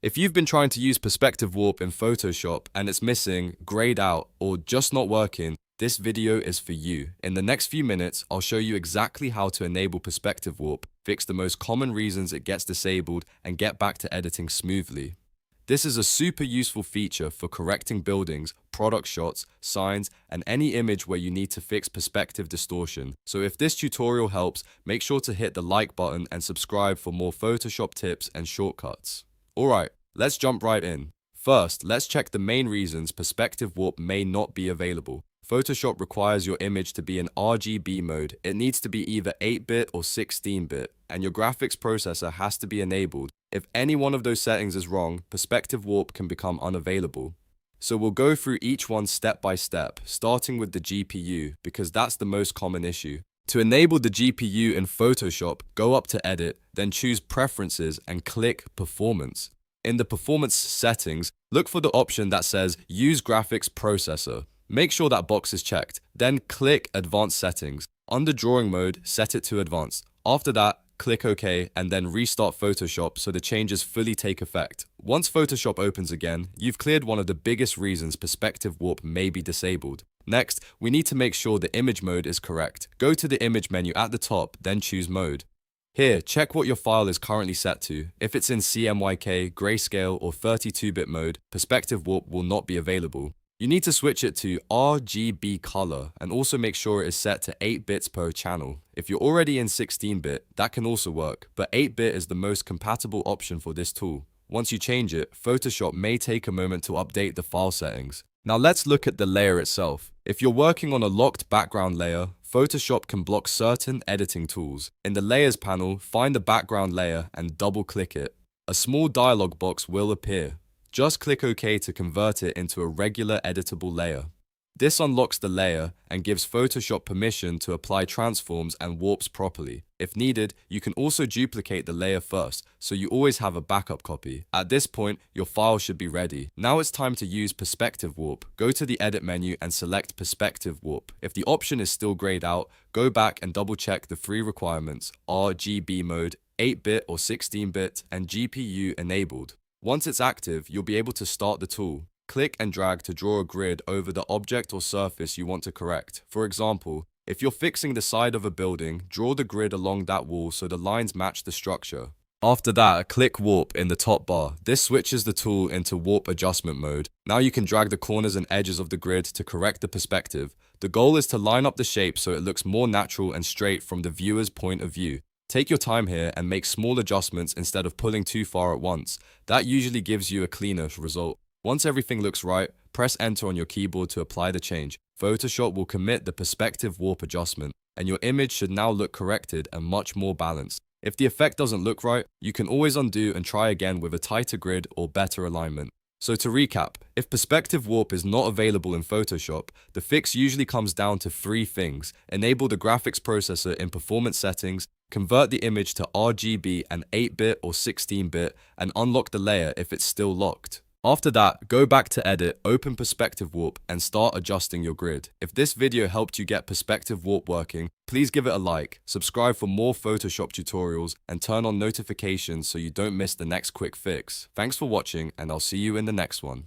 If you've been trying to use perspective warp in Photoshop and it's missing, grayed out, or just not working, this video is for you. In the next few minutes, I'll show you exactly how to enable perspective warp, fix the most common reasons it gets disabled, and get back to editing smoothly. This is a super useful feature for correcting buildings, product shots, signs, and any image where you need to fix perspective distortion. So if this tutorial helps, make sure to hit the like button and subscribe for more Photoshop tips and shortcuts. Alright, let's jump right in. First, let's check the main reasons perspective warp may not be available. Photoshop requires your image to be in RGB mode. It needs to be either 8-bit or 16-bit, and your graphics processor has to be enabled. If any one of those settings is wrong, perspective warp can become unavailable. So we'll go through each one step by step, starting with the GPU, because that's the most common issue. To enable the GPU in Photoshop, go up to Edit, then choose Preferences and click Performance. In the Performance settings, look for the option that says Use Graphics Processor. Make sure that box is checked, then click Advanced Settings. Under Drawing Mode, set it to Advanced. After that, click OK and then restart Photoshop so the changes fully take effect. Once Photoshop opens again, you've cleared one of the biggest reasons perspective warp may be disabled. Next, we need to make sure the image mode is correct. Go to the image menu at the top, then choose mode. Here, check what your file is currently set to. If it's in CMYK, grayscale, or 32-bit mode, perspective warp will not be available. You need to switch it to RGB color and also make sure it is set to 8 bits per channel. If you're already in 16-bit, that can also work, but 8-bit is the most compatible option for this tool. Once you change it, Photoshop may take a moment to update the file settings. Now let's look at the layer itself. If you're working on a locked background layer, Photoshop can block certain editing tools. In the Layers panel, find the background layer and double-click it. A small dialog box will appear. Just click OK to convert it into a regular editable layer. This unlocks the layer and gives Photoshop permission to apply transforms and warps properly. If needed, you can also duplicate the layer first, so you always have a backup copy. At this point, your file should be ready. Now it's time to use perspective warp. Go to the edit menu and select perspective warp. If the option is still grayed out, go back and double check the three requirements: RGB mode, 8-bit or 16-bit, and GPU enabled. Once it's active, you'll be able to start the tool. Click and drag to draw a grid over the object or surface you want to correct. For example, if you're fixing the side of a building, draw the grid along that wall so the lines match the structure. After that, click Warp in the top bar. This switches the tool into Warp Adjustment mode. Now you can drag the corners and edges of the grid to correct the perspective. The goal is to line up the shape so it looks more natural and straight from the viewer's point of view. Take your time here and make small adjustments instead of pulling too far at once. That usually gives you a cleaner result. Once everything looks right, press Enter on your keyboard to apply the change. Photoshop will commit the perspective warp adjustment, and your image should now look corrected and much more balanced. If the effect doesn't look right, you can always undo and try again with a tighter grid or better alignment. So to recap, if perspective warp is not available in Photoshop, the fix usually comes down to three things: enable the graphics processor in performance settings, convert the image to RGB and 8-bit or 16-bit, and unlock the layer if it's still locked. After that, go back to Edit, open Perspective Warp, and start adjusting your grid. If this video helped you get Perspective Warp working, please give it a like, subscribe for more Photoshop tutorials, and turn on notifications so you don't miss the next quick fix. Thanks for watching, and I'll see you in the next one.